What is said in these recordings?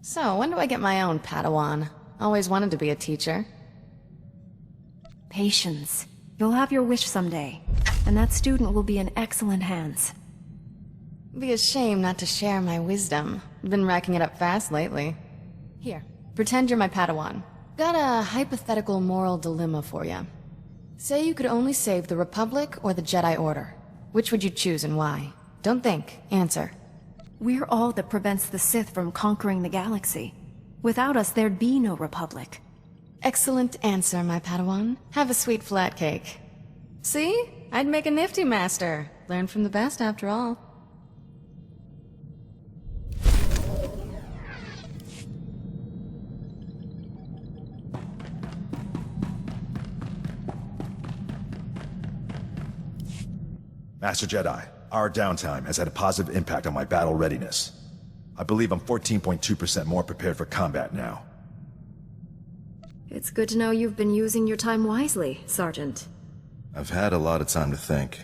So, when do I get my own Padawan? Always wanted to be a teacher. Patience. You'll have your wish someday, and that student will be in excellent hands. Be a shame not to share my wisdom. Been racking it up fast lately. Here, pretend you're my Padawan. Got a hypothetical moral dilemma for you. Say you could only save the Republic or the Jedi Order. Which would you choose and why? Don't think, answer. We're all that prevents the Sith from conquering the galaxy. Without us, there'd be no Republic. Excellent answer, my Padawan. Have a sweet flat cake. See? I'd make a nifty master. Learn from the best, after all. Master Jedi, our downtime has had a positive impact on my battle readiness. I believe I'm 14.2% more prepared for combat now. It's good to know you've been using your time wisely, Sergeant. I've had a lot of time to think.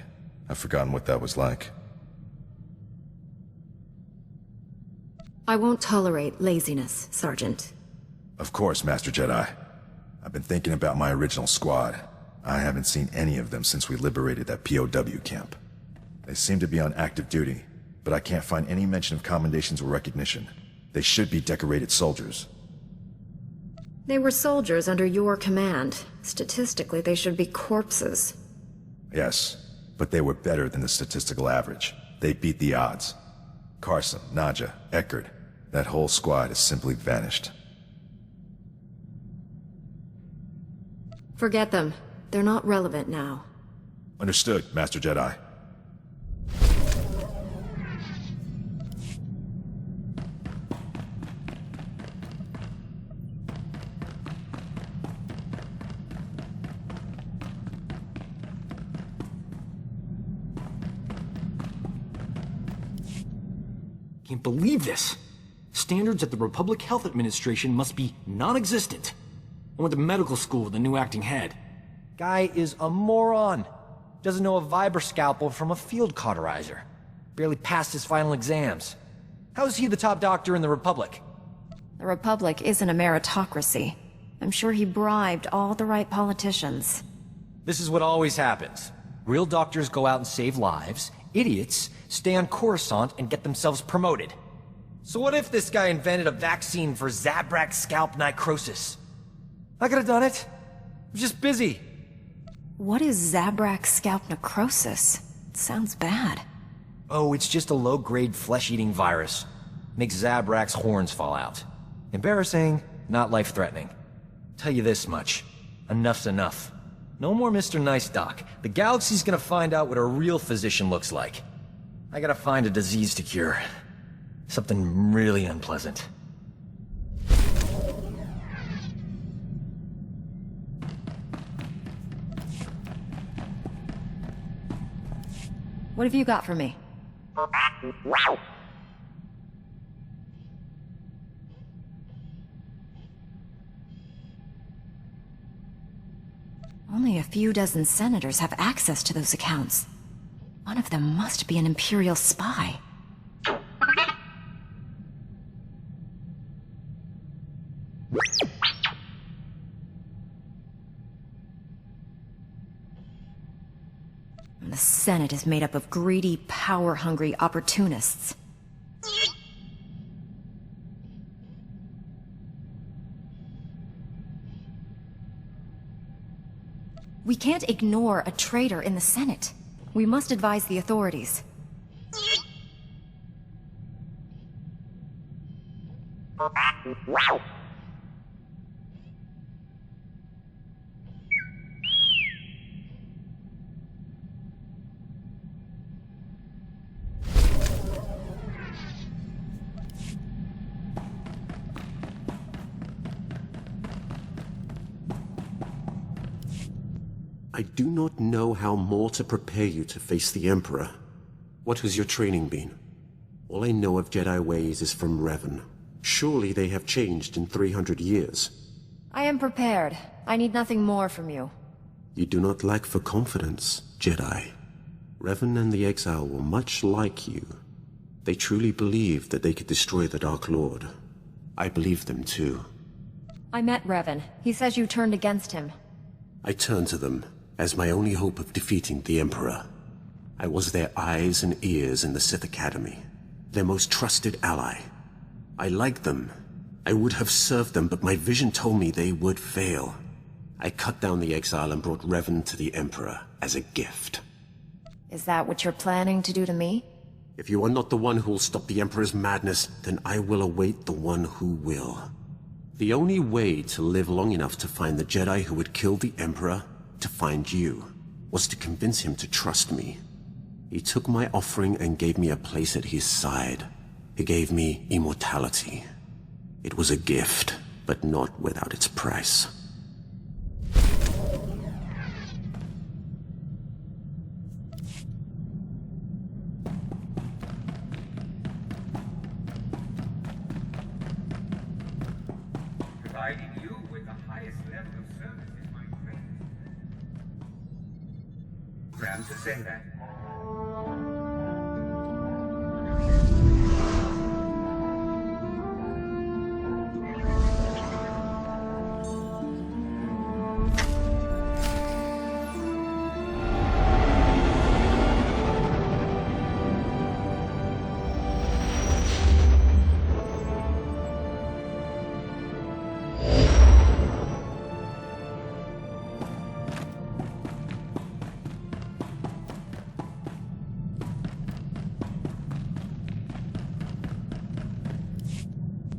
I've forgotten what that was like. I won't tolerate laziness, Sergeant. Of course, Master Jedi. I've been thinking about my original squad. I haven't seen any of them since we liberated that POW camp. They seem to be on active duty, but I can't find any mention of commendations or recognition. They should be decorated soldiers. They were soldiers under your command. Statistically, they should be corpses. Yes, but they were better than the statistical average. They beat the odds. Carson, Naja, Eckerd, that whole squad has simply vanished. Forget them. They're not relevant now. Understood, Master Jedi. Can't believe this. Standards at the Republic Health Administration must be non-existent. I went to medical school with a new acting head. Guy is a moron. Doesn't know a vibra scalpel from a field cauterizer. Barely passed his final exams. How is he the top doctor in the Republic? The Republic isn't a meritocracy. I'm sure he bribed all the right politicians. This is what always happens. Real doctors go out and save lives. Idiots stay on Coruscant and get themselves promoted. So what if this guy invented a vaccine for Zabrak scalp necrosis? I could have done it. I'm just busy. What is Zabrak scalp necrosis? It sounds bad. Oh, it's just a low-grade flesh-eating virus. Makes Zabrak's horns fall out. Embarrassing, not life-threatening. Tell you this much. Enough's enough. No more Mr. Nice Doc. The galaxy's gonna find out what a real physician looks like. I gotta find a disease to cure. Something really unpleasant. What have you got for me? Only a few dozen senators have access to those accounts. One of them must be an Imperial spy. The Senate is made up of greedy, power-hungry opportunists. We can't ignore a traitor in the Senate. We must advise the authorities. I do not know how more to prepare you to face the Emperor. What has your training been? All I know of Jedi ways is from Revan. Surely they have changed in 300 years. I am prepared. I need nothing more from you. You do not lack for confidence, Jedi. Revan and the Exile were much like you. They truly believed that they could destroy the Dark Lord. I believe them too. I met Revan. He says you turned against him. I turned to them as my only hope of defeating the Emperor. I was their eyes and ears in the Sith Academy, their most trusted ally. I liked them. I would have served them, but my vision told me they would fail. I cut down the exile and brought Revan to the Emperor as a gift. Is that what you're planning to do to me? If you are not the one who will stop the Emperor's madness, then I will await the one who will. The only way to live long enough to find the Jedi who would kill the Emperor, to find you, was to convince him to trust me. He took my offering and gave me a place at his side. He gave me immortality. It was a gift, but not without its price. Providing you with the highest level of service is my friend. Proud to say that.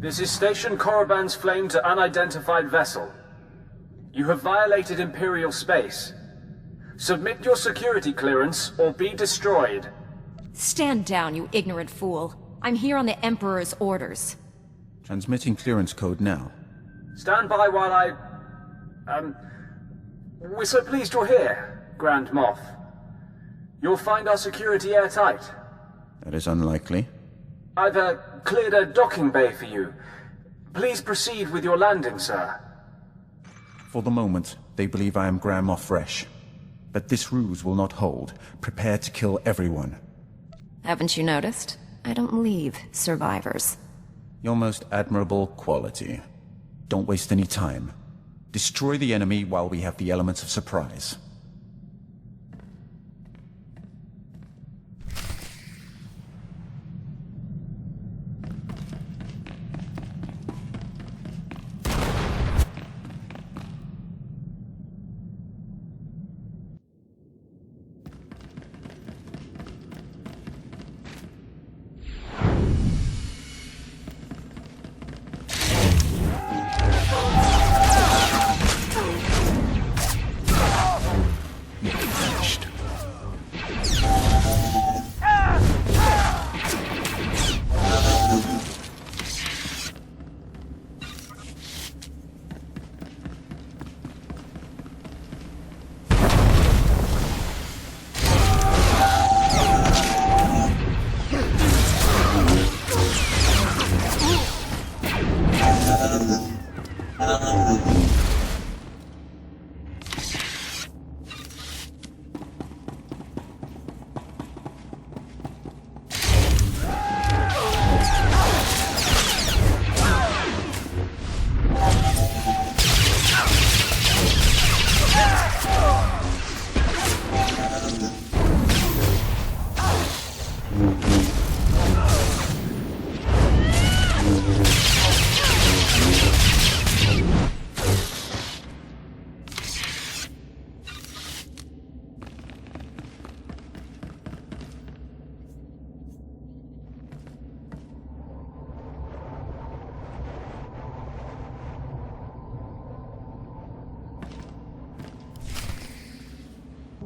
This is Station Korriban's flame to unidentified vessel. You have violated Imperial space. Submit your security clearance or be destroyed. Stand down, you ignorant fool. I'm here on the Emperor's orders. Transmitting clearance code now. Stand by while I... We're so pleased you're here, Grand Moff. You'll find our security airtight. That is unlikely. I've cleared a docking bay for you. Please proceed with your landing, sir. For the moment, they believe I am Grand Moff Fresh. But this ruse will not hold. Prepare to kill everyone. Haven't you noticed? I don't leave survivors. Your most admirable quality. Don't waste any time. Destroy the enemy while we have the elements of surprise.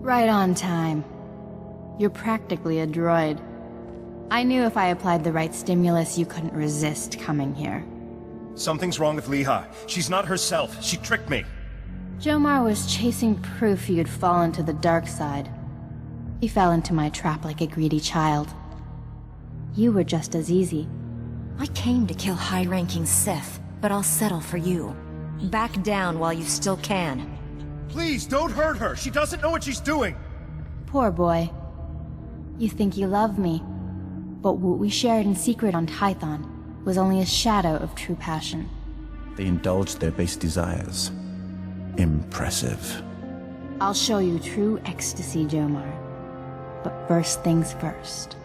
Right on time. You're practically a droid. I knew if I applied the right stimulus, you couldn't resist coming here. Something's wrong with Leha. She's not herself. She tricked me. Jomar was chasing proof you'd fallen to the dark side. He fell into my trap like a greedy child. You were just as easy. I came to kill high-ranking Sith, but I'll settle for you. Back down while you still can. Please, don't hurt her. She doesn't know what she's doing. Poor boy. You think you love me, but what we shared in secret on Tython was only a shadow of true passion. They indulged their base desires. Impressive. I'll show you true ecstasy, Jomar. But first things first.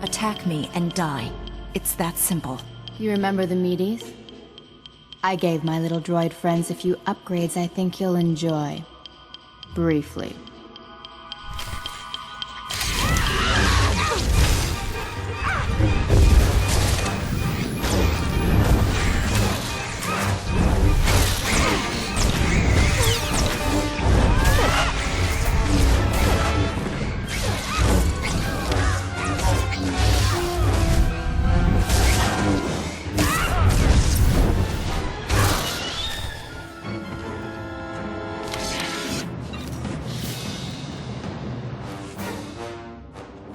Attack me and die. It's that simple. You remember the meaties? I gave my little droid friends a few upgrades I think you'll enjoy. Briefly.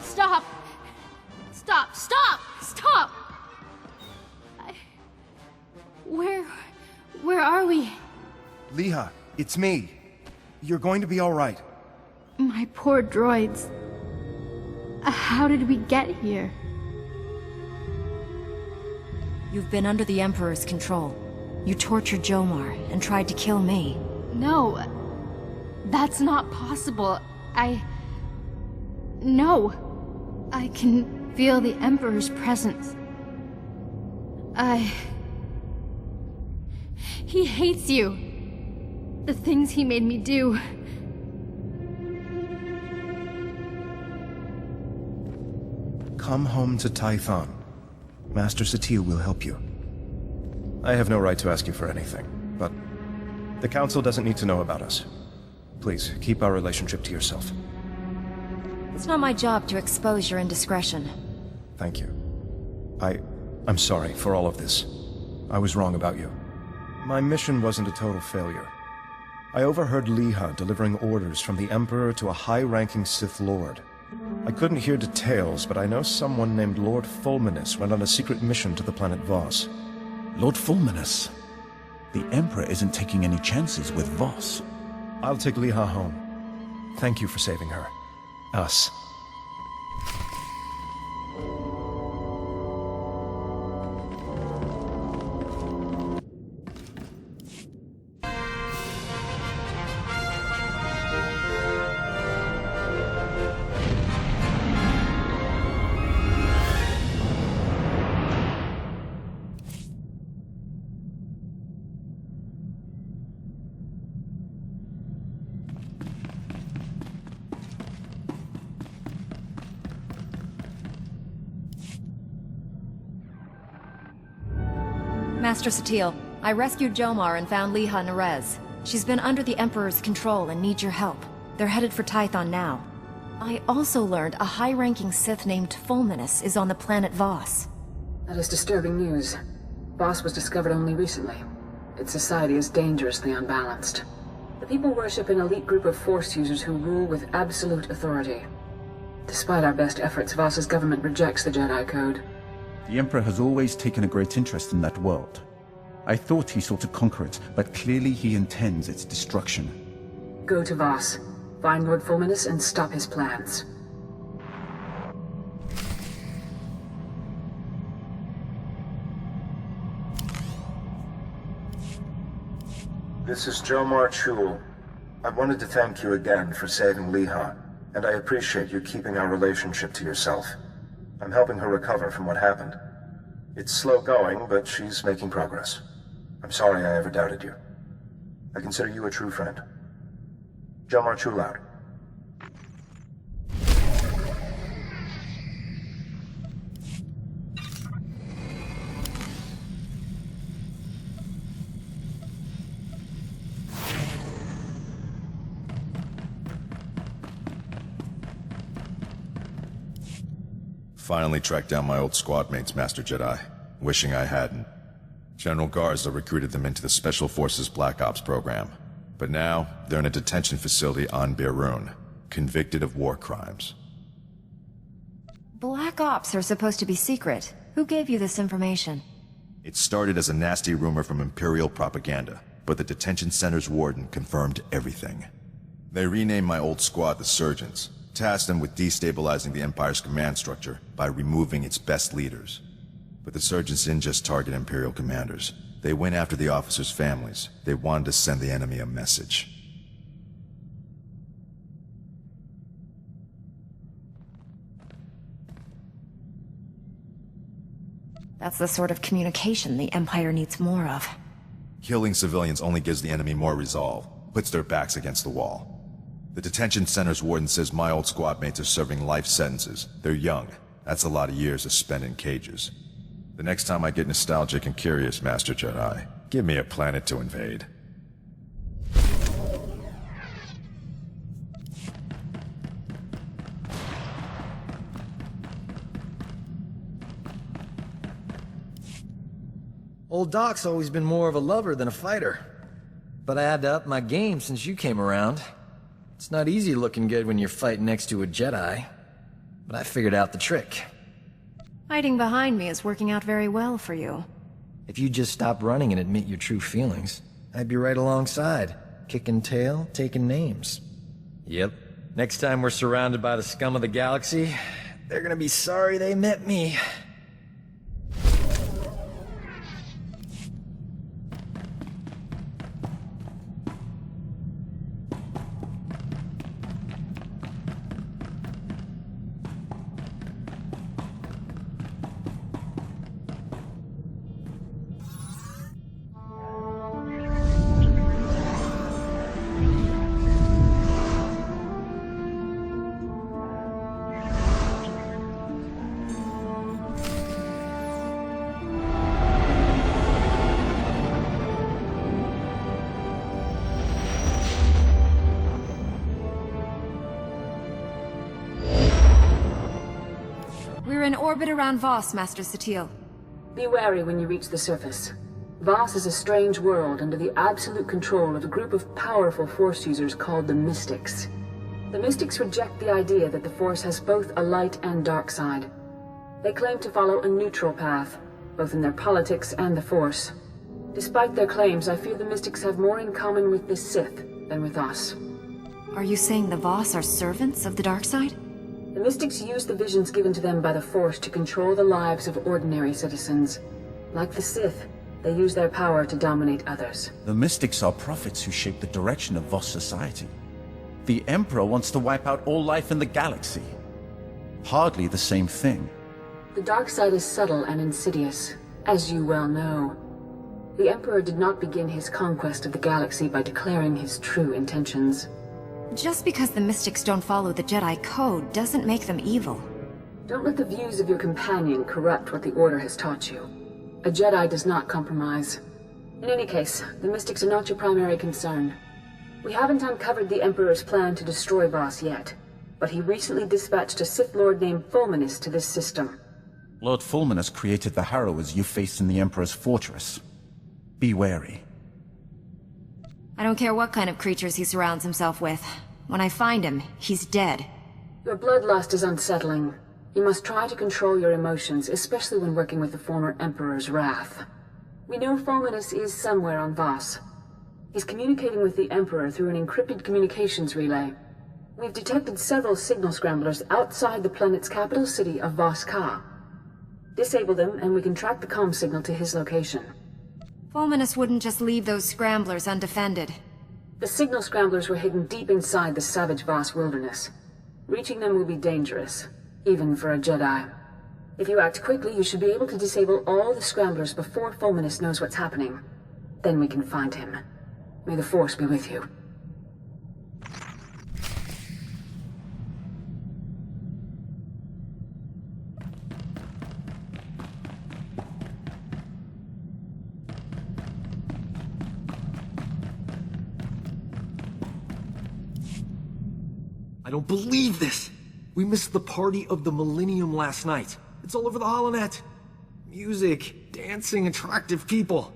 Stop! Stop! Stop! Stop! Where are we? Leha, it's me. You're going to be all right. My poor droids. How did we get here? You've been under the Emperor's control. You tortured Jomar and tried to kill me. No. That's not possible. No. I can feel the Emperor's presence. He hates you. The things he made me do. Come home to Tython. Master SWTOR will help you. I have no right to ask you for anything, but the Council doesn't need to know about us. Please, keep our relationship to yourself. It's not my job to expose your indiscretion. Thank you. I'm sorry for all of this. I was wrong about you. My mission wasn't a total failure. I overheard Leha delivering orders from the Emperor to a high-ranking Sith Lord. I couldn't hear details, but I know someone named Lord Fulminus went on a secret mission to the planet Voss. Lord Fulminus? The Emperor isn't taking any chances with Voss. I'll take Leha home. Thank you for saving her. Us. Master SWTOR, I rescued Jomar and found Leha Nerez. She's been under the Emperor's control and needs your help. They're headed for Tython now. I also learned a high-ranking Sith named Fulminus is on the planet Voss. That is disturbing news. Voss was discovered only recently. Its society is dangerously unbalanced. The people worship an elite group of Force users who rule with absolute authority. Despite our best efforts, Voss's government rejects the Jedi Code. The Emperor has always taken a great interest in that world. I thought he sought to conquer it, but clearly he intends its destruction. Go to Voss, find Lord Fulminus, and stop his plans. This is Jomar Chul. I wanted to thank you again for saving Leha, and I appreciate you keeping our relationship to yourself. I'm helping her recover from what happened. It's slow going, but she's making progress. I'm sorry I ever doubted you. I consider you a true friend. Jomar Chul out. Finally tracked down my old squad mates, Master Jedi. Wishing I hadn't. General Garza recruited them into the Special Forces Black Ops program. But now, they're in a detention facility on Beirun, convicted of war crimes. Black Ops are supposed to be secret. Who gave you this information? It started as a nasty rumor from Imperial propaganda, but the detention center's warden confirmed everything. They renamed my old squad the Surgeons, tasked them with destabilizing the Empire's command structure by removing its best leaders. But the surgeons didn't just target Imperial commanders. They went after the officers' families. They wanted to send the enemy a message. That's the sort of communication the Empire needs more of. Killing civilians only gives the enemy more resolve, puts their backs against the wall. The detention center's warden says my old squad mates are serving life sentences. They're young. That's a lot of years to spend in cages. The next time I get nostalgic and curious, Master Jedi, give me a planet to invade. Old Doc's always been more of a lover than a fighter. But I had to up my game since you came around. It's not easy looking good when you're fighting next to a Jedi. But I figured out the trick. Hiding behind me is working out very well for you. If you just stop running and admit your true feelings, I'd be right alongside, kicking tail, taking names. Yep. Next time we're surrounded by the scum of the galaxy, they're gonna be sorry they met me. We're in orbit around Voss, Master SWTOR. Be wary when you reach the surface. Voss is a strange world under the absolute control of a group of powerful Force users called the Mystics. The Mystics reject the idea that the Force has both a light and dark side. They claim to follow a neutral path, both in their politics and the Force. Despite their claims, I fear the Mystics have more in common with the Sith than with us. Are you saying the Voss are servants of the dark side? The Mystics use the visions given to them by the Force to control the lives of ordinary citizens. Like the Sith, they use their power to dominate others. The Mystics are prophets who shape the direction of Voss society. The Emperor wants to wipe out all life in the galaxy. Hardly the same thing. The dark side is subtle and insidious, as you well know. The Emperor did not begin his conquest of the galaxy by declaring his true intentions. Just because the Mystics don't follow the Jedi Code doesn't make them evil. Don't let the views of your companion corrupt what the Order has taught you. A Jedi does not compromise. In any case, the Mystics are not your primary concern. We haven't uncovered the Emperor's plan to destroy Voss yet, but he recently dispatched a Sith Lord named Fulminus to this system. Lord Fulminus created the Harrowers you faced in the Emperor's fortress. Be wary. I don't care what kind of creatures he surrounds himself with. When I find him, he's dead. Your bloodlust is unsettling. You must try to control your emotions, especially when working with the former Emperor's wrath. We know Fulminus is somewhere on Voss. He's communicating with the Emperor through an encrypted communications relay. We've detected several signal scramblers outside the planet's capital city of Voss Ka. Disable them, and we can track the comm signal to his location. Fulminus wouldn't just leave those scramblers undefended. The signal scramblers were hidden deep inside the savage Voss wilderness. Reaching them will be dangerous, even for a Jedi. If you act quickly, you should be able to disable all the scramblers before Fulminus knows what's happening. Then we can find him. May the Force be with you. I don't believe this! We missed the party of the Millennium last night. It's all over the holonet. Music, dancing, attractive people.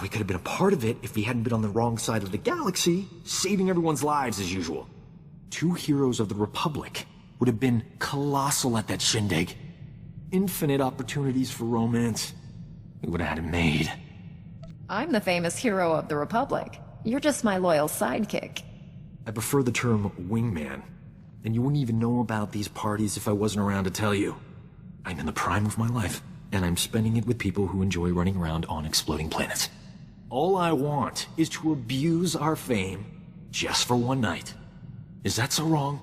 We could have been a part of it if we hadn't been on the wrong side of the galaxy, saving everyone's lives as usual. 2 heroes of the Republic would have been colossal at that shindig. Infinite opportunities for romance. We would have had it made. I'm the famous hero of the Republic. You're just my loyal sidekick. I prefer the term wingman, and you wouldn't even know about these parties if I wasn't around to tell you. I'm in the prime of my life. and I'm spending it with people who enjoy running around on exploding planets. All I want is to abuse our fame just for one night. Is that so wrong?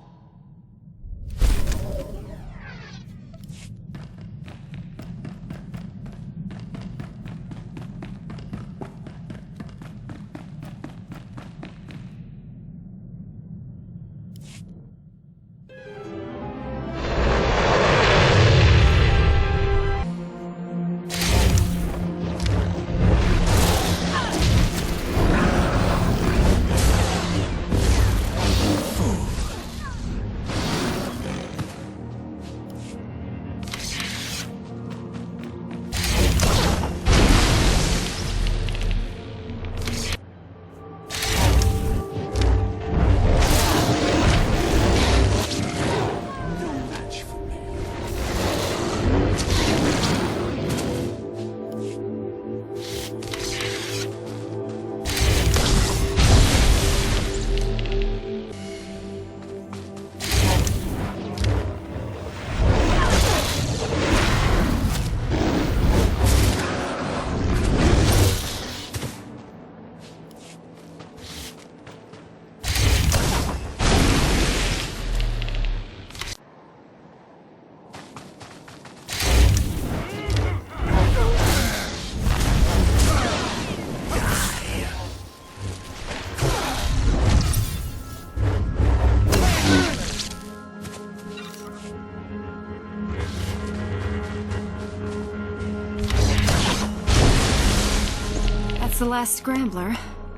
The last scrambler.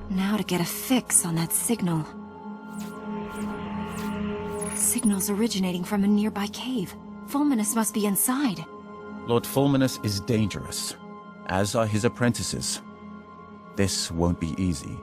Now to get a fix on that signal. Signals originating from a nearby cave. Fulminus must be inside. Lord Fulminus is dangerous, as are his apprentices. This won't be easy.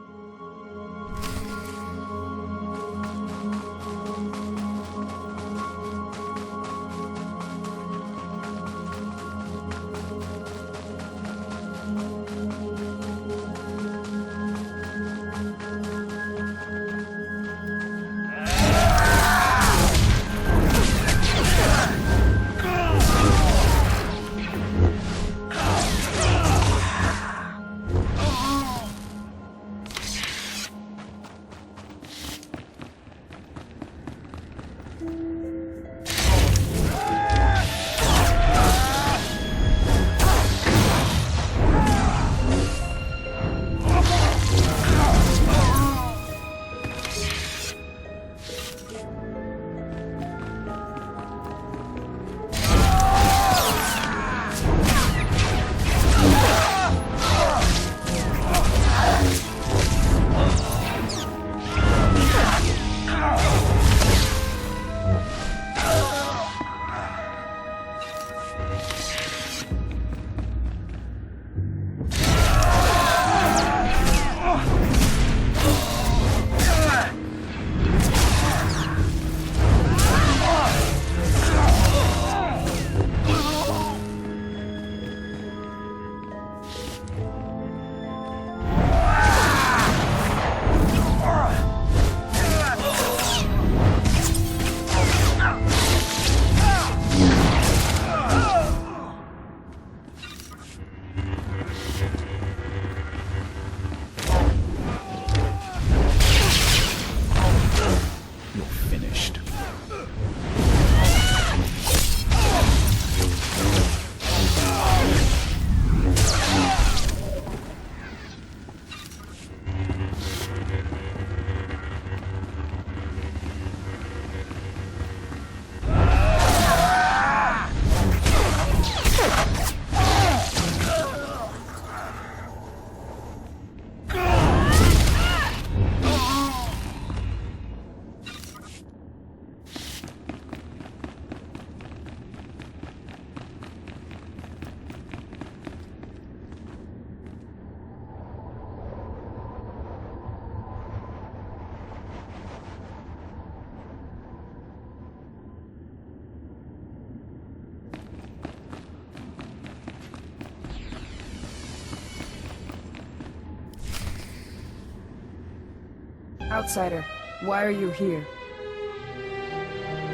Outsider, why are you here?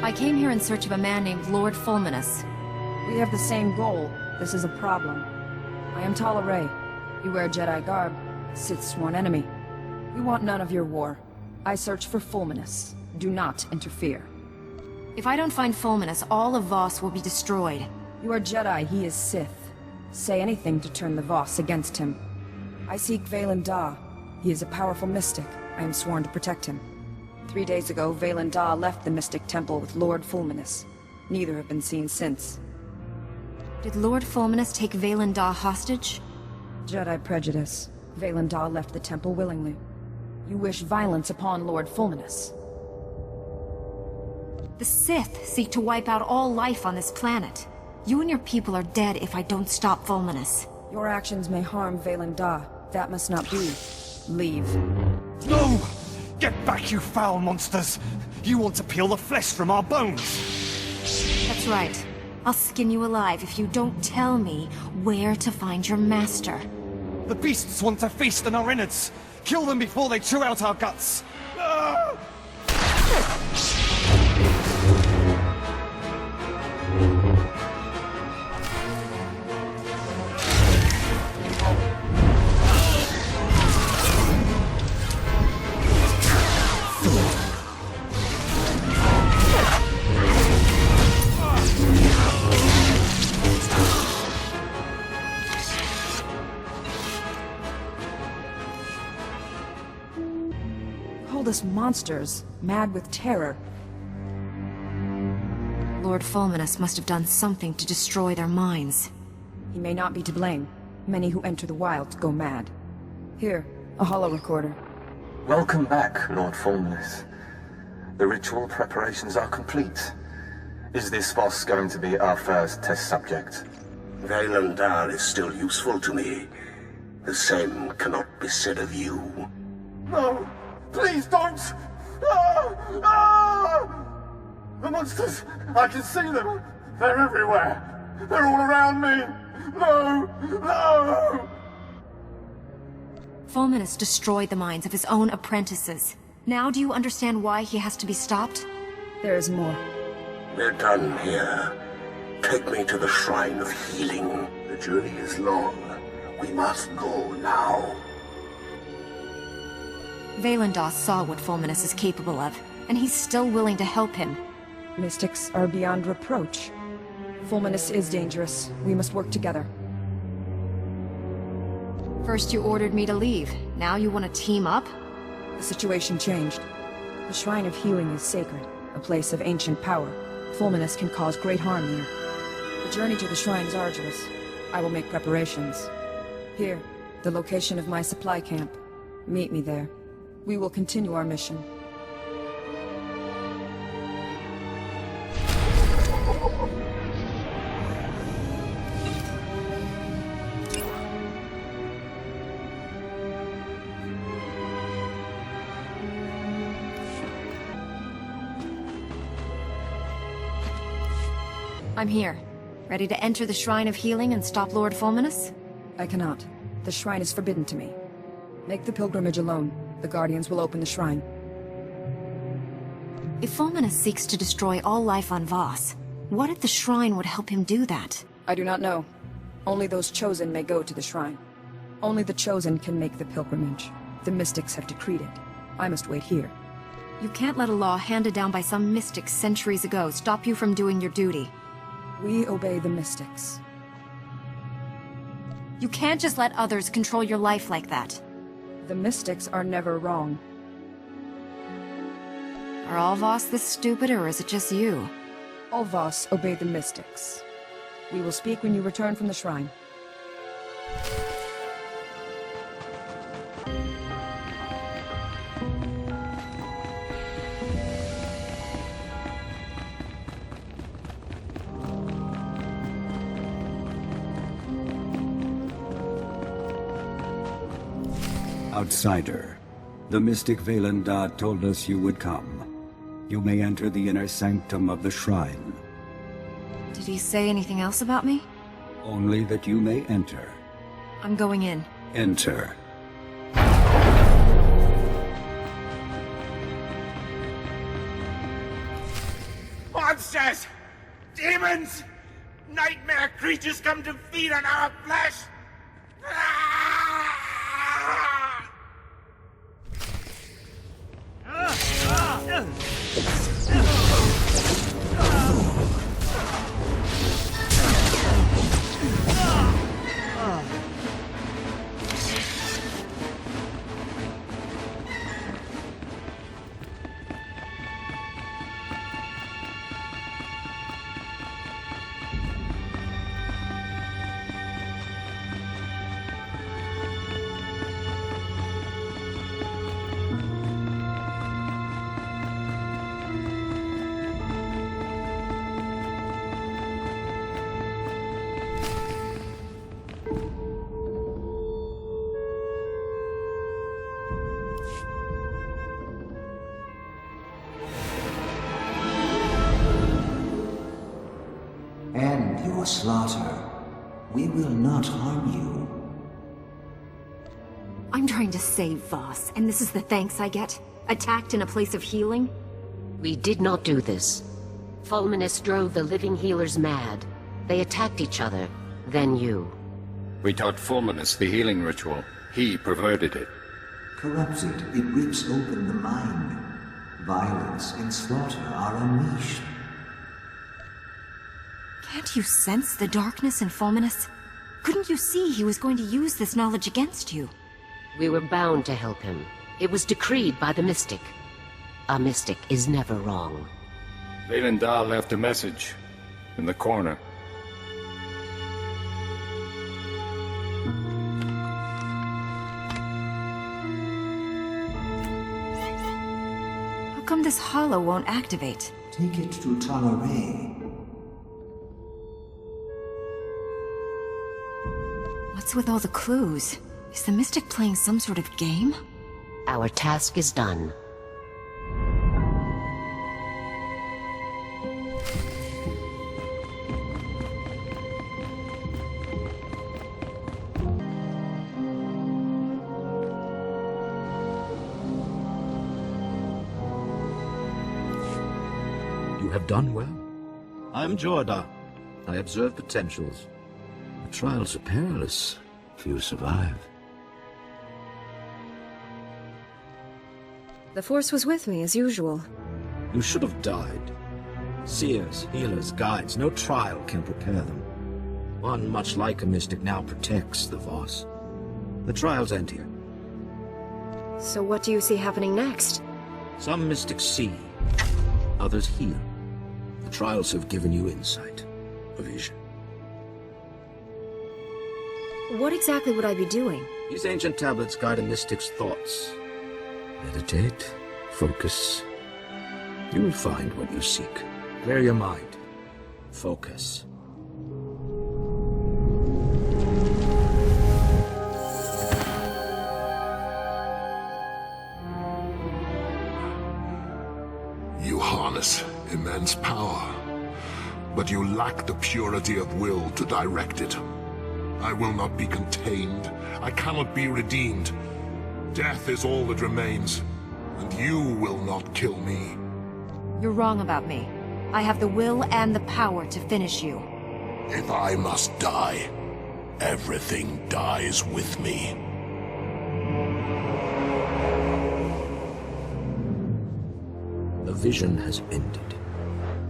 I came here in search of a man named Lord Fulminus. We have the same goal. This is a problem. I am Tala Ray. You wear Jedi garb. Sith's sworn enemy. We want none of your war. I search for Fulminus. Do not interfere. If I don't find Fulminus, all of Voss will be destroyed. You are Jedi, he is Sith. Say anything to turn the Voss against him. I seek Valen Da. He is a powerful mystic. I am sworn to protect him. 3 days ago, Valen Da left the Mystic Temple with Lord Fulminus. Neither have been seen since. Did Lord Fulminus take Valen Da hostage? Jedi prejudice. Valen Da left the temple willingly. You wish violence upon Lord Fulminus. The Sith seek to wipe out all life on this planet. You and your people are dead if I don't stop Fulminus. Your actions may harm Valen Da. That must not be. Leave. No! Get back, you foul monsters! You want to peel the flesh from our bones! That's right. I'll skin you alive if you don't tell me where to find your master. The beasts want to feast on our innards! Kill them before they chew out our guts! Ah! Us monsters, mad with terror. Lord Fulminus must have done something to destroy their minds. He may not be to blame. Many who enter the wilds go mad. Here, a holo recorder. Welcome back, Lord Fulminus. The ritual preparations are complete. Is this Voss going to be our first test subject? Valen Da is still useful to me. The same cannot be said of you. No! Please don't! Ah! Ah! The monsters! I can see them! They're everywhere! They're all around me! No! No! Fulminus destroyed the minds of his own apprentices. Now do you understand why he has to be stopped? There is more. We're done here. Take me to the Shrine of Healing. The journey is long. We must go now. Valen Da saw what Fulminus is capable of, and he's still willing to help him. Mystics are beyond reproach. Fulminus is dangerous. We must work together. First you ordered me to leave. Now you want to team up? The situation changed. The Shrine of Healing is sacred, a place of ancient power. Fulminus can cause great harm here. The journey to the shrine is arduous. I will make preparations. Here, the location of my supply camp. Meet me there. We will continue our mission. I'm here. Ready to enter the Shrine of Healing and stop Lord Fulminus? I cannot. The shrine is forbidden to me. Make the pilgrimage alone. The Guardians will open the shrine. If Fulminus seeks to destroy all life on Voss, what if the shrine would help him do that? I do not know. Only those chosen may go to the shrine. Only the chosen can make the pilgrimage. The mystics have decreed it. I must wait here. You can't let a law handed down by some mystic centuries ago stop you from doing your duty. We obey the mystics. You can't just let others control your life like that. The mystics are never wrong. Are all Voss this stupid, or is it just you? All Voss obey the mystics. We will speak when you return from the shrine. Outsider, the mystic Valen Da told us you would come. You may enter the inner sanctum of the shrine. Did he say anything else about me? Only that you may enter. I'm going in. Enter. Monsters! Demons! Nightmare creatures come to feed on our flesh! End your slaughter. We will not harm you. I'm trying to save Voss, and this is the thanks I get? Attacked in a place of healing? We did not do this. Fulminus drove the living healers mad. They attacked each other, then you. We taught Fulminus the healing ritual. He perverted it. Corrupted, it rips open the mind. Violence and slaughter are unleashed. Can't you sense the darkness in Fulminus? Couldn't you see he was going to use this knowledge against you? We were bound to help him. It was decreed by the Mystic. A Mystic is never wrong. Vaylendar left a message in the corner. How come this hollow won't activate? Take it to Talaray. What's with all the clues? Is the Mystic playing some sort of game? Our task is done. You have done well. I am Jorda. I observe potentials. The trials are perilous. Few survive. The Force was with me, as usual. You should have died. Seers, healers, guides, no trial can prepare them. One much like a mystic now protects the Voss. The trials end here. So what do you see happening next? Some mystics see, others heal. The trials have given you insight, a vision. What exactly would I be doing? These ancient tablets guide a mystic's thoughts. Meditate, focus. You will find what you seek. Clear your mind. Focus. You harness immense power, but you lack the purity of will to direct it. I will not be contained. I cannot be redeemed. Death is all that remains, and you will not kill me. You're wrong about me. I have the will and the power to finish you. If I must die, everything dies with me. The vision has ended.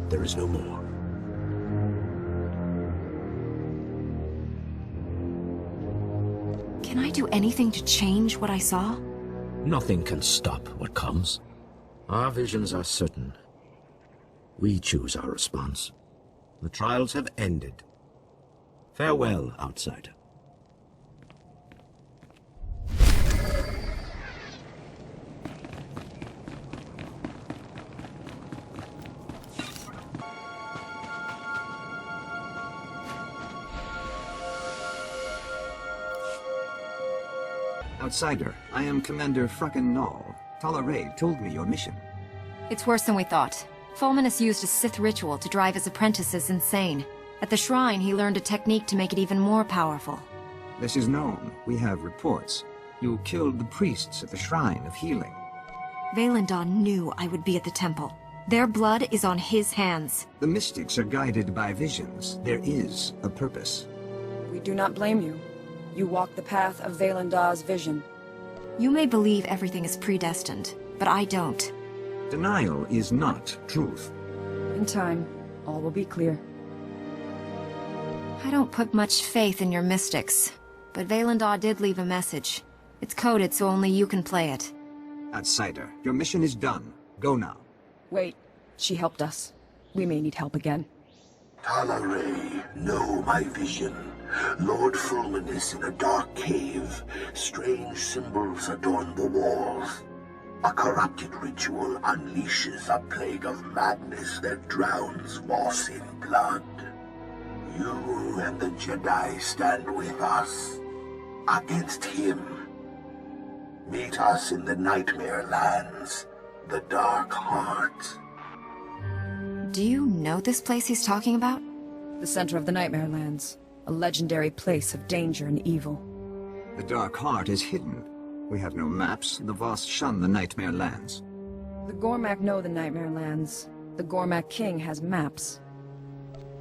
There is no more. Can I do anything to change what I saw? Nothing can stop what comes. Our visions are certain. We choose our response. The trials have ended. Farewell, outsider. Outsider, I am Commander Frucken Null. Talaray told me your mission. It's worse than we thought. Fulminus used a Sith ritual to drive his apprentices insane. At the shrine, he learned a technique to make it even more powerful. This is known. We have reports. You killed the priests at the Shrine of Healing. Vaylendar knew I would be at the temple. Their blood is on his hands. The mystics are guided by visions. There is a purpose. We do not blame you. You walk the path of Valendar's vision. You may believe everything is predestined, but I don't. Denial is not truth. In time, all will be clear. I don't put much faith in your mystics, but Valandar did leave a message. It's coded so only you can play it. Outsider, your mission is done. Go now. Wait, she helped us. We may need help again. Talaray, know my vision. Lord Fulminus in a dark cave. Strange symbols adorn the walls. A corrupted ritual unleashes a plague of madness that drowns Voss in blood. You and the Jedi stand with us. Against him. Meet us in the Nightmare Lands. The Dark Heart. Do you know this place he's talking about? The center of the Nightmare Lands. A legendary place of danger and evil. The Dark Heart is hidden. We have no maps. The Voss shun the Nightmare Lands. The Gormak know the Nightmare Lands. The Gormak King has maps.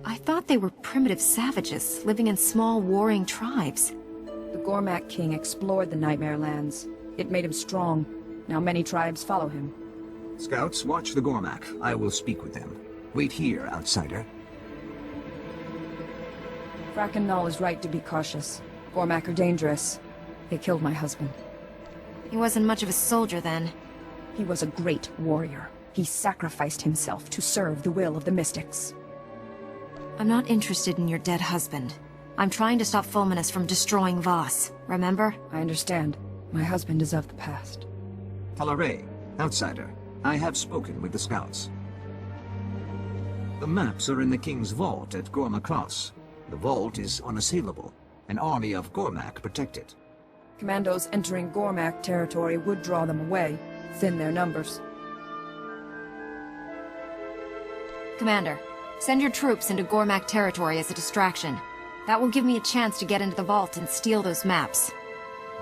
I thought they were primitive savages, living in small warring tribes. The Gormak King explored the Nightmare Lands. It made him strong. Now many tribes follow him. Scouts, watch the Gormak. I will speak with them. Wait here, outsider. Null is right to be cautious. Gormak are dangerous. They killed my husband. He wasn't much of a soldier then. He was a great warrior. He sacrificed himself to serve the will of the mystics. I'm not interested in your dead husband. I'm trying to stop Fulminus from destroying Voss, remember? I understand. My husband is of the past. Talaray, outsider. I have spoken with the scouts. The maps are in the King's vault at Gorma Cross. The vault is unassailable. An army of Gormak protect it. Commandos entering Gormak territory would draw them away, thin their numbers. Commander, send your troops into Gormak territory as a distraction. That will give me a chance to get into the vault and steal those maps.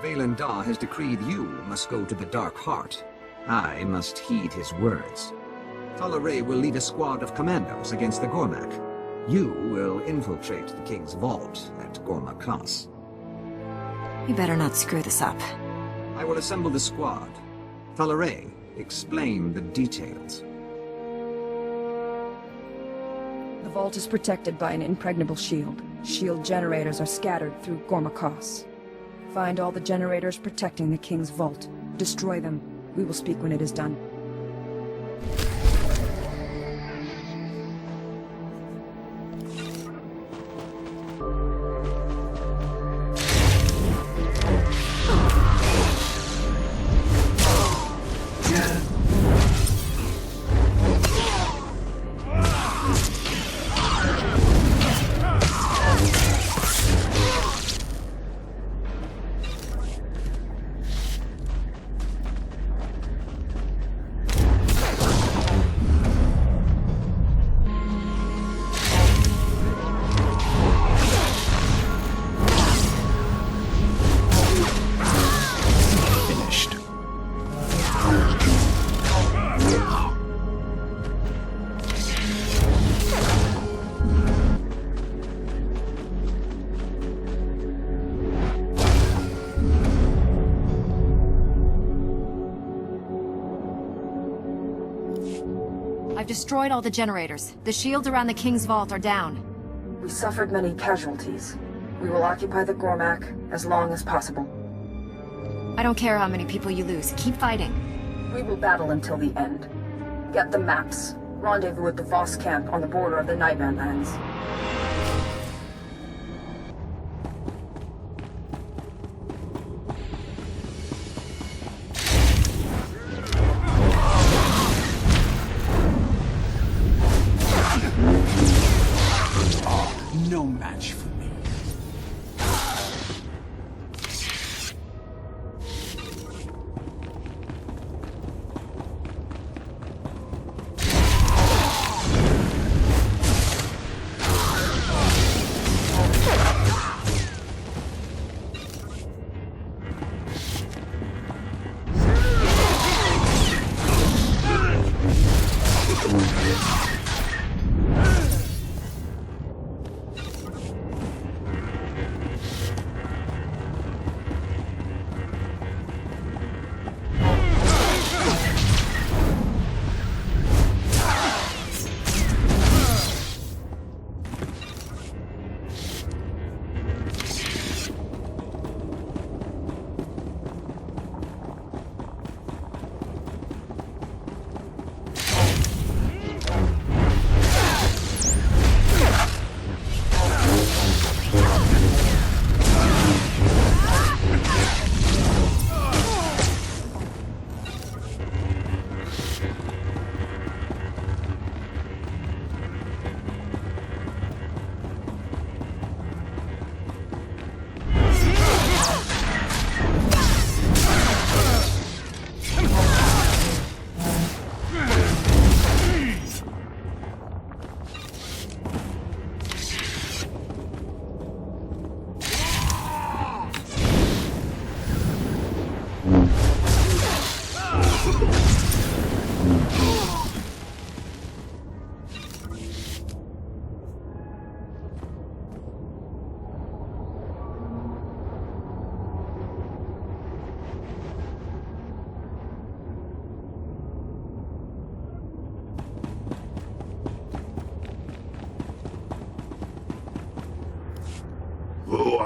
Valandar has decreed you must go to the Dark Heart. I must heed his words. Talaray will lead a squad of commandos against the Gormak. You will infiltrate the King's vault at Gorma Cross. You better not screw this up. I will assemble the squad. Talaray, explain the details. The vault is protected by an impregnable shield. Shield generators are scattered through Gorma Cross. Find all the generators protecting the King's vault. Destroy them. We will speak when it is done. I've destroyed all the generators. The shields around the King's vault are down. We suffered many casualties. We will occupy the Gormak as long as possible. I don't care how many people you lose. Keep fighting. We will battle until the end. Get the maps. Rendezvous at the Voss camp on the border of the Nightmare Lands. No match for me.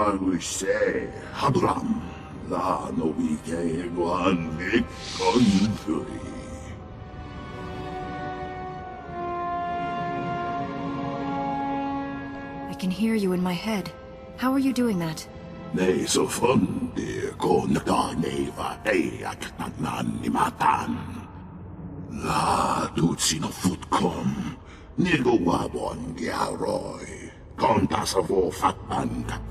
Arwise, Hadram, La Novike, Guan Vic, Confury. I can hear you in my head. How are you doing that? Ne so fundi, ko neva eak nan ni matan. La dutsino futkom, nigo wabon giaroy, kontasavo fatankap.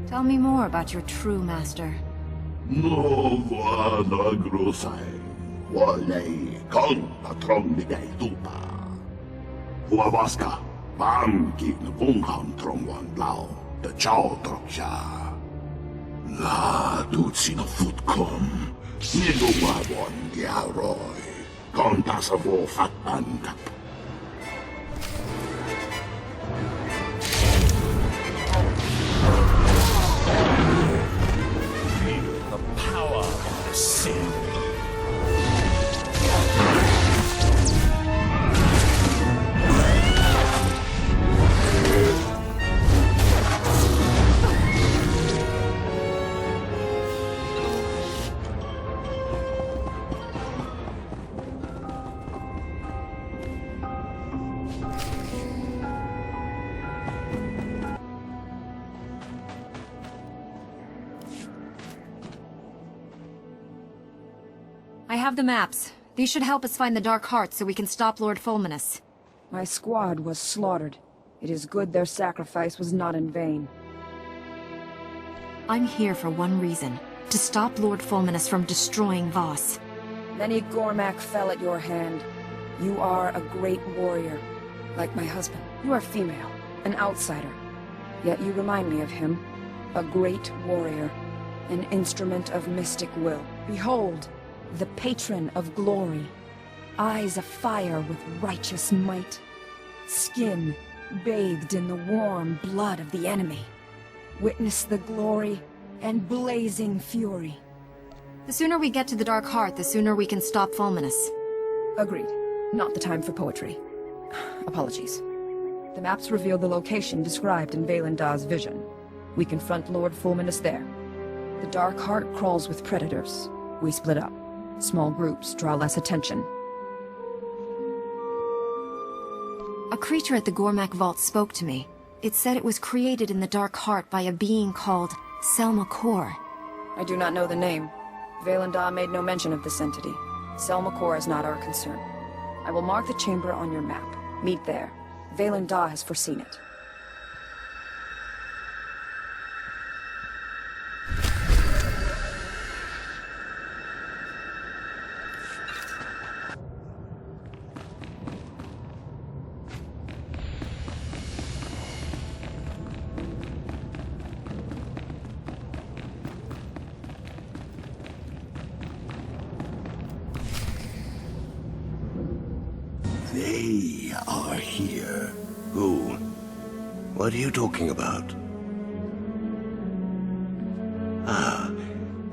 Tell me more about your true master. No vana grosai, wale kon patron ni gay tupa. Huavaska, bam gig na bungham trongwan lao, the chow troksha. La dutsino futkom, nigo wabon giaroy, kontasavo fatankap. Power of the sin. I have the maps. These should help us find the Dark Heart so we can stop Lord Fulminus. My squad was slaughtered. It is good their sacrifice was not in vain. I'm here for one reason. To stop Lord Fulminus from destroying Voss. Many Gormak fell at your hand. You are a great warrior. Like my husband, you are female, an outsider. Yet you remind me of him. A great warrior. An instrument of mystic will. Behold! The patron of glory. Eyes afire with righteous might. Skin bathed in the warm blood of the enemy. Witness the glory and blazing fury. The sooner we get to the Dark Heart, the sooner we can stop Fulminus. Agreed. Not the time for poetry. Apologies. The maps reveal the location described in Valenda's vision. We confront Lord Fulminus there. The Dark Heart crawls with predators. We split up. Small groups draw less attention. A creature at the Gormak Vault spoke to me. It said it was created in the Dark Heart by a being called Selma Kor. I do not know the name. Valenda made no mention of this entity. Selma Kor is not our concern. I will mark the chamber on your map. Meet there. Valenda has foreseen it. They are here. Who? What are you talking about? Ah,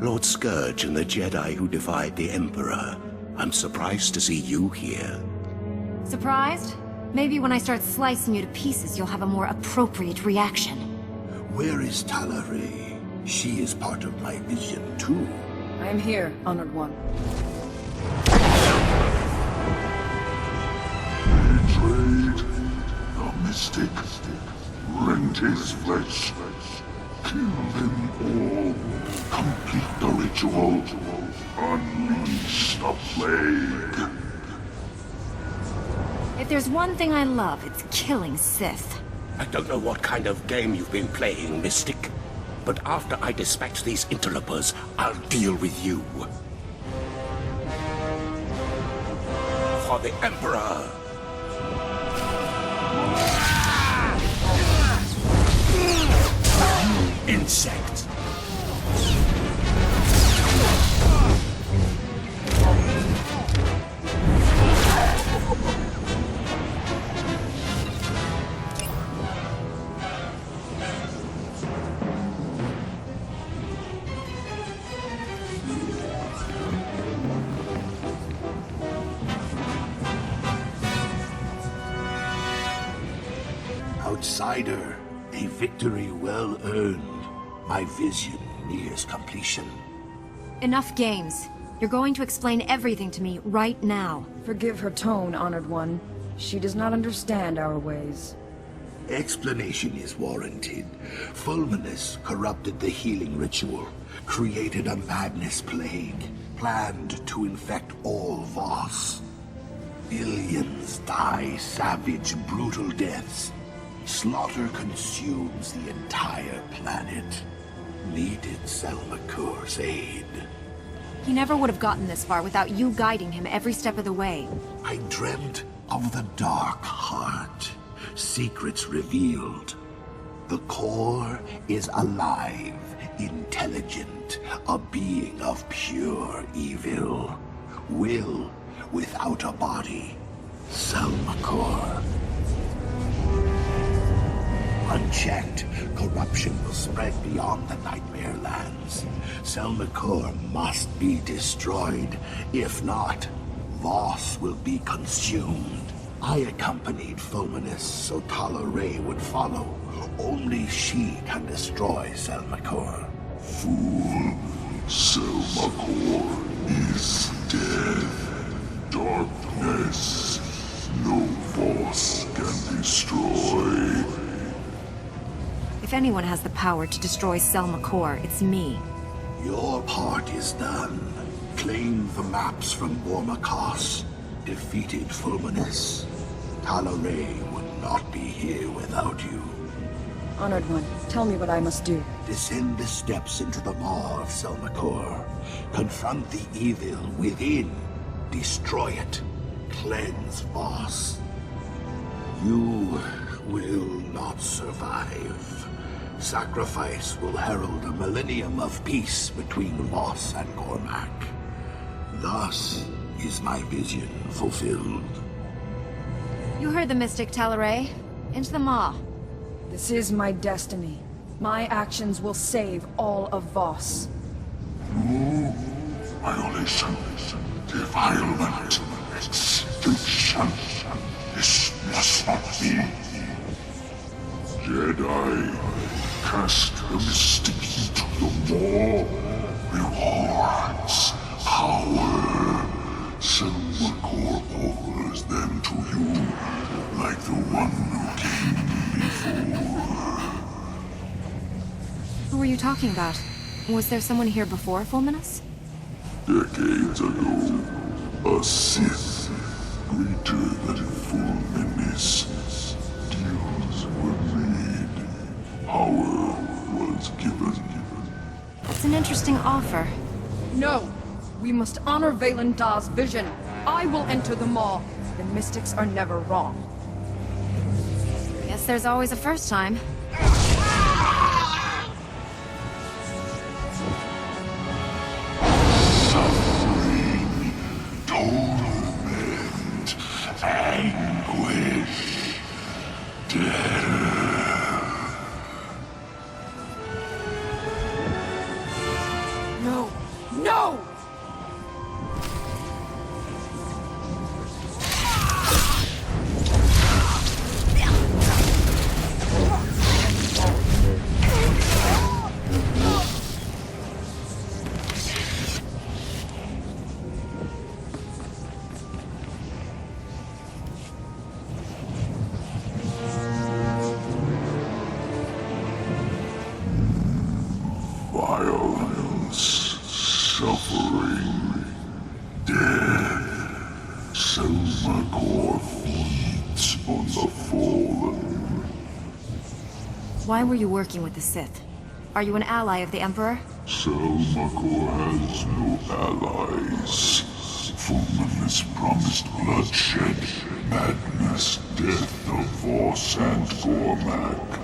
Lord Scourge and the Jedi who defied the Emperor. I'm surprised to see you here. Surprised? Maybe when I start slicing you to pieces, you'll have a more appropriate reaction. Where is Talare? She is part of my vision, too. I am here, Honored One. Betrayed. The mystic. Rent his flesh. Kill them all. Complete the ritual. Unleash the plague. If there's one thing I love, it's killing Sith. I don't know what kind of game you've been playing, Mystic. But after I dispatch these interlopers, I'll deal with you. For the Emperor! Insect! outsider, a victory well earned. My vision nears completion. Enough games. You're going to explain everything to me right now. Forgive her tone, Honored One. She does not understand our ways. Explanation is warranted. Fulminus corrupted the healing ritual, created a madness plague, planned to infect all Voss. Billions die savage, brutal deaths. Slaughter consumes the entire planet. Needed Selmakur's aid. He never would have gotten this far without you guiding him every step of the way. I dreamt of the Dark Heart. Secrets revealed. The core is alive, intelligent, a being of pure evil. Will without a body. Selmakur. Unchecked, corruption will spread beyond the Nightmare Lands. Selmakur must be destroyed. If not, Voss will be consumed. I accompanied Fulminus so Tal'Arai would follow. Only she can destroy Selmakur. Fool, Selmakur is dead. Darkness, no Voss can destroy. If anyone has the power to destroy Selmakur, it's me. Your part is done. Claimed the maps from Gormakos. Defeated Fulminus. Tal'Arai would not be here without you. Honored One, tell me what I must do. Descend the steps into the maw of Selmakur. Confront the evil within. Destroy it. Cleanse Voss. You will not survive. Sacrifice will herald a millennium of peace between Voss and Cormac. Thus is my vision fulfilled. You heard the mystic, Tal'Arai. Into the maw. This is my destiny. My actions will save all of Voss. No. Violation, defilement, extinction. This must not be. Jedi, cast the mystic into the maw. Rewards, power. Selmakur offers them to you, like the one who came before. Who were you talking about? Was there someone here before Fulminus? Decades ago, a Sith, greater than Fulminus. Deals were made. Power was given. It's an interesting offer. No! We must honor Valen Da's vision. I will enter the maw. The mystics are never wrong. Guess there's always a first time. Suffering, torment, anguish, death. No! No! Violence, suffering, death. Selmakur feeds on the fallen. Why were you working with the Sith? Are you an ally of the Emperor? Selmakur has no allies. Fulminus promised bloodshed, madness, death of Voss and Cormac.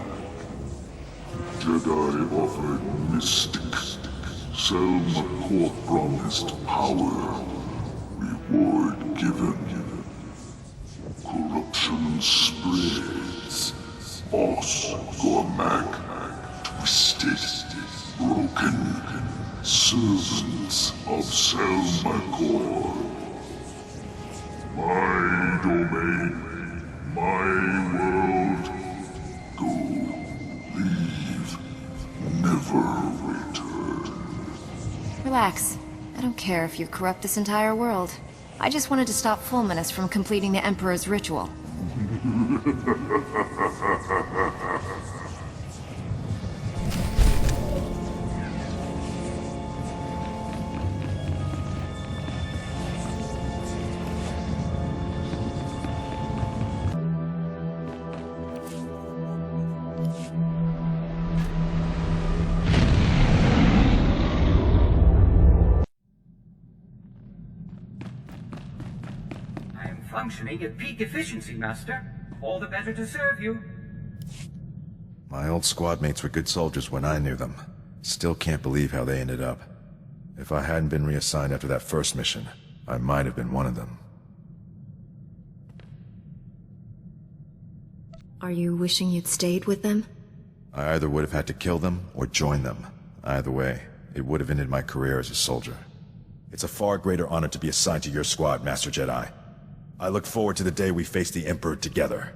Jedi offered mystic. Selmakur promised power. Reward given. Corruption spreads. Voss, Cormac, twisted, broken. Servants of Selmakur. My domain, my world. Rex. I don't care if you corrupt this entire world. I just wanted to stop Fulminus from completing the Emperor's ritual. Functioning at peak efficiency, Master. All the better to serve you. My old squad mates were good soldiers when I knew them. Still can't believe how they ended up. If I hadn't been reassigned after that first mission, I might have been one of them. Are you wishing you'd stayed with them? I either would have had to kill them or join them. Either way, it would have ended my career as a soldier. It's a far greater honor to be assigned to your squad, Master Jedi. I look forward to the day we face the Emperor together.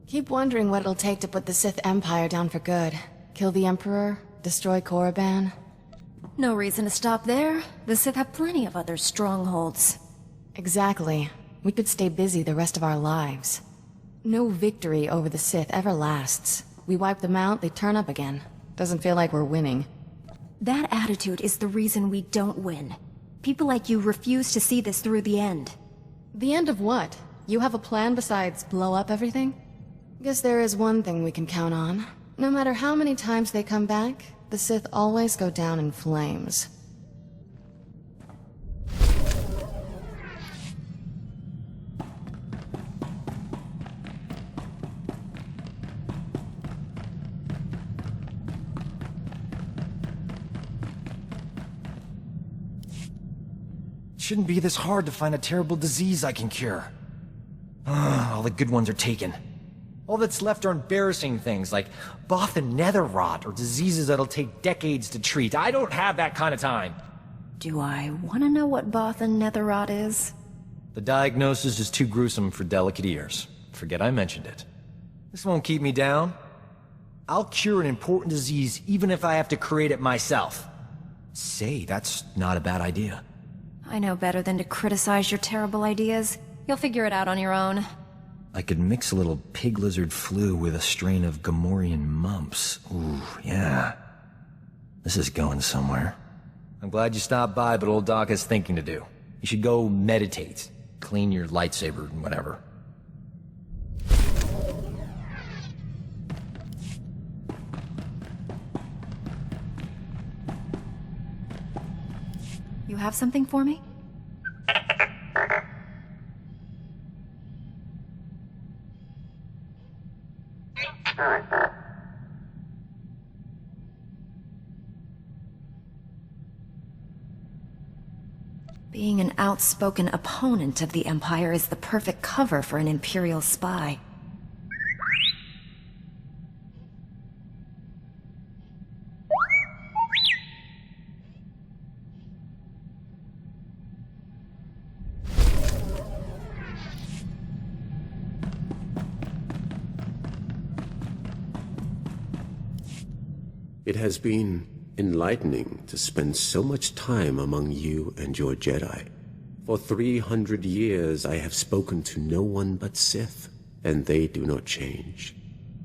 Keep wondering what it'll take to put the Sith Empire down for good. Kill the Emperor, destroy Korriban. No reason to stop there. The Sith have plenty of other strongholds. Exactly. We could stay busy the rest of our lives. No victory over the Sith ever lasts. We wipe them out, they turn up again. Doesn't feel like we're winning. That attitude is the reason we don't win. People like you refuse to see this through the end. The end of what? You have a plan besides blow up everything? Guess there is one thing we can count on. No matter how many times they come back, the Sith always go down in flames. Shouldn't be this hard to find a terrible disease I can cure. All the good ones are taken. All that's left are embarrassing things like Both and nether rot or diseases that'll take decades to treat. I don't have that kind of time. Do I want to know what Both and nether rot is? The diagnosis is too gruesome for delicate ears. Forget I mentioned it. This won't keep me down. I'll cure an important disease even if I have to create it myself. Say, that's not a bad idea. I know better than to criticize your terrible ideas. You'll figure it out on your own. I could mix a little pig lizard flu with a strain of Gamorrean mumps. Ooh, yeah. This is going somewhere. I'm glad you stopped by, but old Doc has thinking to do. You should go meditate, clean your lightsaber and whatever. You have something for me? Being an outspoken opponent of the Empire is the perfect cover for an Imperial spy. It has been enlightening to spend so much time among you and your Jedi. For 300 years I have spoken to no one but Sith, and they do not change.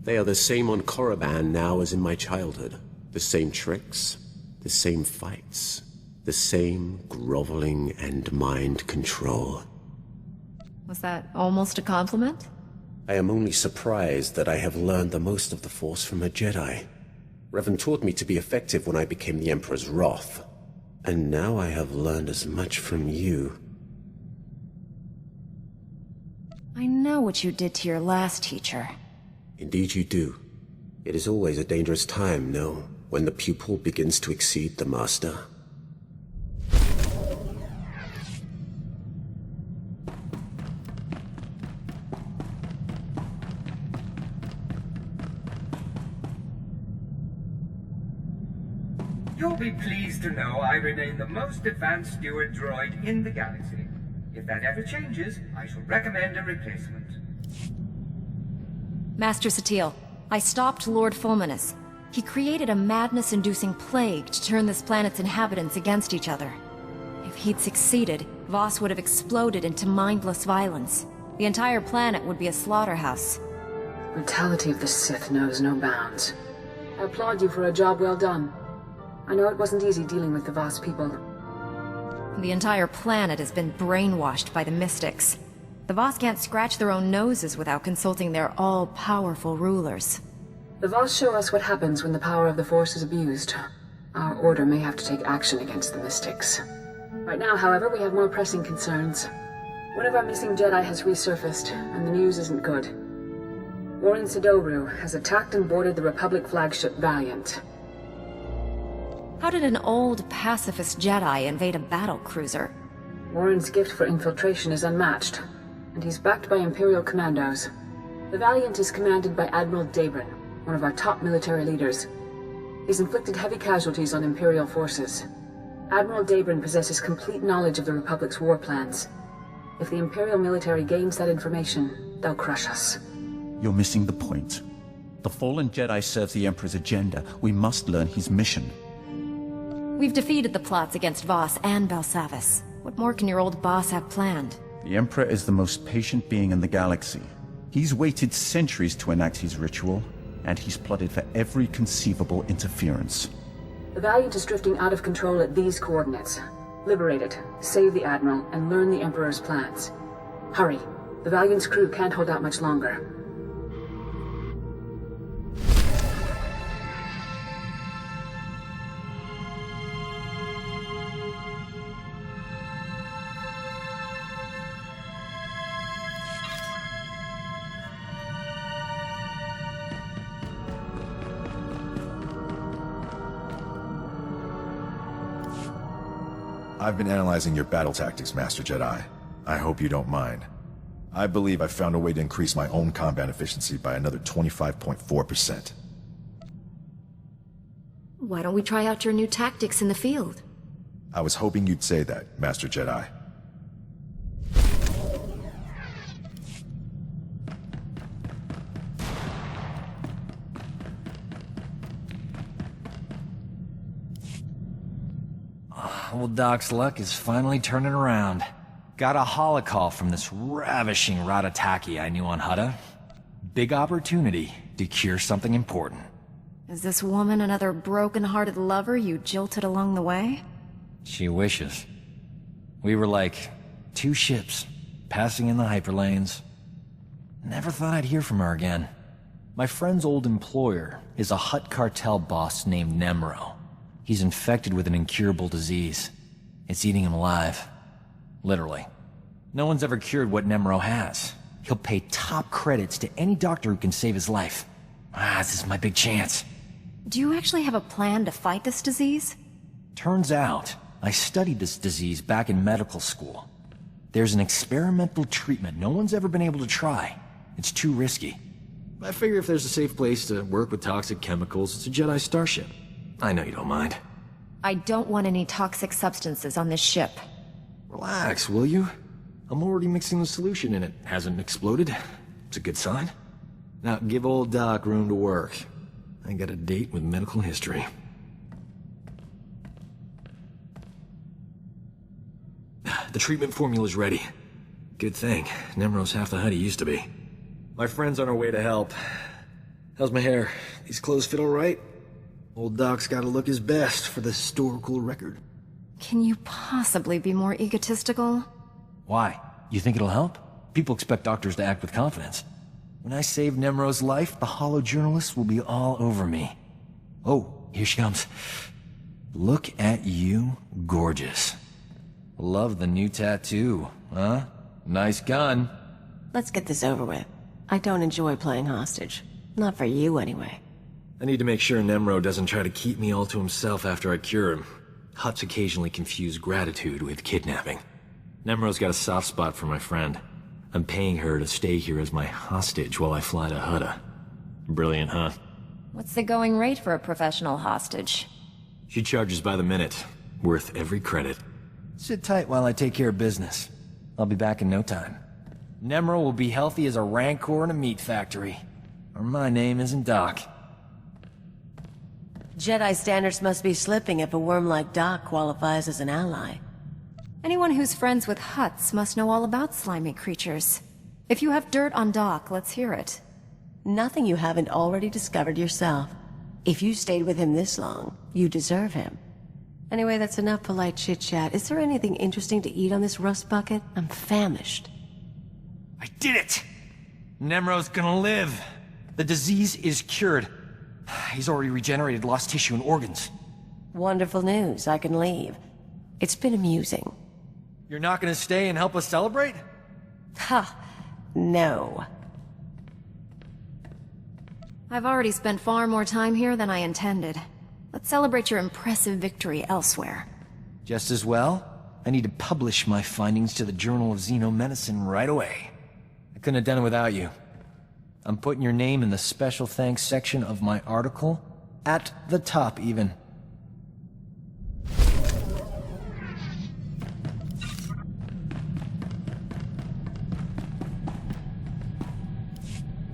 They are the same on Korriban now as in my childhood. The same tricks, the same fights, the same groveling and mind control. Was that almost a compliment? I am only surprised that I have learned the most of the Force from a Jedi. Revan taught me to be effective when I became the Emperor's wrath. And now I have learned as much from you. I know what you did to your last teacher. Indeed you do. It is always a dangerous time, no, when the pupil begins to exceed the master. You'll be pleased to know I remain the most advanced steward droid in the galaxy. that ever changes, I shall recommend a replacement. Master Satele, I stopped Lord Fulminus. He created a madness-inducing plague to turn this planet's inhabitants against each other. If he'd succeeded, Voss would have exploded into mindless violence. The entire planet would be a slaughterhouse. The brutality of the Sith knows no bounds. I applaud you for a job well done. I know it wasn't easy dealing with the Voss people. The entire planet has been brainwashed by the Mystics. The Voss can't scratch their own noses without consulting their all-powerful rulers. The Voss show us what happens when the power of the Force is abused. Our order may have to take action against the Mystics. Right now, however, we have more pressing concerns. One of our missing Jedi has resurfaced, and the news isn't good. Warren Sidobru has attacked and boarded the Republic flagship Valiant. How did an old pacifist Jedi invade a battle cruiser? Warren's gift for infiltration is unmatched, and he's backed by Imperial commandos. The Valiant is commanded by Admiral Dabrin, one of our top military leaders. He's inflicted heavy casualties on Imperial forces. Admiral Dabrin possesses complete knowledge of the Republic's war plans. If the Imperial military gains that information, they'll crush us. You're missing the point. The fallen Jedi serves the Emperor's agenda. We must learn his mission. We've defeated the plots against Voss and Belsavis. What more can your old boss have planned? The Emperor is the most patient being in the galaxy. He's waited centuries to enact his ritual, and he's plotted for every conceivable interference. The Valiant is drifting out of control at these coordinates. Liberate it, save the Admiral, and learn the Emperor's plans. Hurry. The Valiant's crew can't hold out much longer. I've been analyzing your battle tactics, Master Jedi. I hope you don't mind. I believe I've found a way to increase my own combat efficiency by another 25.4%. Why don't we try out your new tactics in the field? I was hoping you'd say that, Master Jedi. Old Doc's luck is finally turning around. Got a holocall from this ravishing Ratataki I knew on Hutta. Big opportunity to cure something important. Is this woman another broken-hearted lover you jilted along the way? She wishes. We were like two ships, passing in the hyperlanes. Never thought I'd hear from her again. My friend's old employer is a Hutt cartel boss named Nemro. He's infected with an incurable disease. It's eating him alive. Literally. No one's ever cured what Nemro has. He'll pay top credits to any doctor who can save his life. This is my big chance. Do you actually have a plan to fight this disease? Turns out, I studied this disease back in medical school. There's an experimental treatment no one's ever been able to try. It's too risky. I figure if there's a safe place to work with toxic chemicals, it's a Jedi starship. I know you don't mind. I don't want any toxic substances on this ship. Relax, will you? I'm already mixing the solution and it hasn't exploded. It's a good sign. Now, give old Doc room to work. I got a date with medical history. The treatment formula's ready. Good thing. Nemro's half the Hutt he used to be. My friend's on her way to help. How's my hair? These clothes fit all right? Old Doc's gotta look his best for the historical record. Can you possibly be more egotistical? Why? You think it'll help? People expect doctors to act with confidence. When I save Nemro's life, the hollow journalists will be all over me. Oh, here she comes. Look at you, gorgeous. Love the new tattoo, huh? Nice gun. Let's get this over with. I don't enjoy playing hostage. Not for you, anyway. I need to make sure Nemro doesn't try to keep me all to himself after I cure him. Hutts occasionally confuse gratitude with kidnapping. Nemro's got a soft spot for my friend. I'm paying her to stay here as my hostage while I fly to Hutta. Brilliant, huh? What's the going rate for a professional hostage? She charges by the minute. Worth every credit. Sit tight while I take care of business. I'll be back in no time. Nemro will be healthy as a rancor in a meat factory. Or my name isn't Doc. Jedi standards must be slipping if a worm like Doc qualifies as an ally. Anyone who's friends with Hutts must know all about slimy creatures. If you have dirt on Doc, let's hear it. Nothing you haven't already discovered yourself. If you stayed with him this long, you deserve him. Anyway, that's enough polite chit-chat. Is there anything interesting to eat on this rust bucket? I'm famished. I did it! Nemro's gonna live. The disease is cured. He's already regenerated lost tissue and organs. Wonderful news. I can leave. It's been amusing. You're not gonna stay and help us celebrate? Ha! No. I've already spent far more time here than I intended. Let's celebrate your impressive victory elsewhere. Just as well, I need to publish my findings to the Journal of Xenomedicine right away. I couldn't have done it without you. I'm putting your name in the special thanks section of my article, at the top even.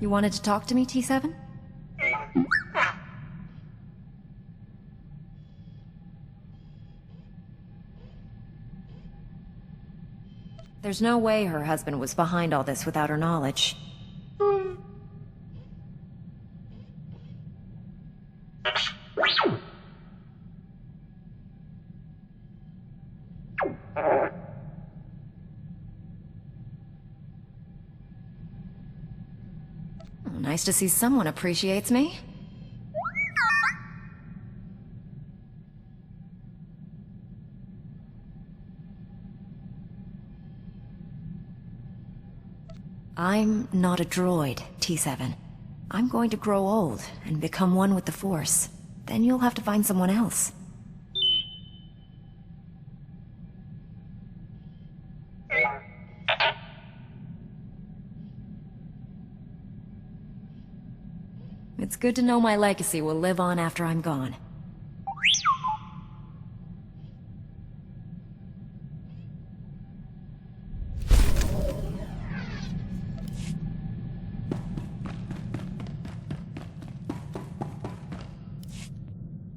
You wanted to talk to me, T7? There's no way her husband was behind all this without her knowledge. Nice to see someone appreciates me. I'm not a droid, T7. I'm going to grow old and become one with the Force. Then you'll have to find someone else. It's good to know my legacy will live on after I'm gone.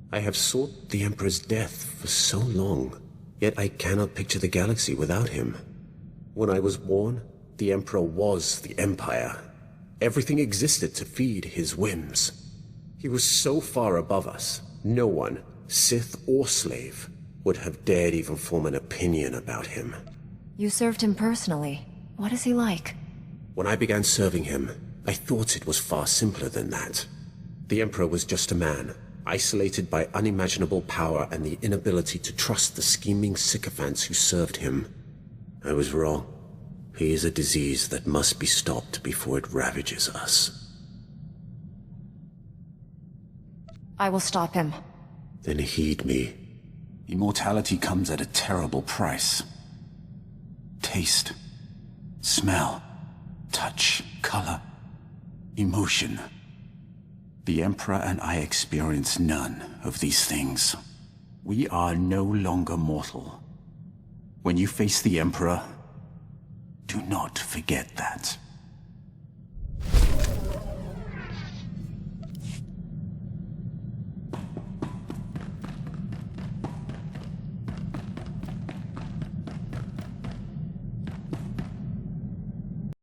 I have sought the Emperor's death for so long, yet I cannot picture the galaxy without him. When I was born, the Emperor was the Empire. Everything existed to feed his whims. He was so far above us, no one, Sith or slave, would have dared even form an opinion about him. You served him personally. What is he like? When I began serving him, I thought it was far simpler than that. The Emperor was just a man, isolated by unimaginable power and the inability to trust the scheming sycophants who served him. I was wrong. He is a disease that must be stopped before it ravages us. I will stop him. Then heed me. Immortality comes at a terrible price. Taste, smell, touch, color, emotion. The Emperor and I experience none of these things. We are no longer mortal. When you face the Emperor, do not forget that.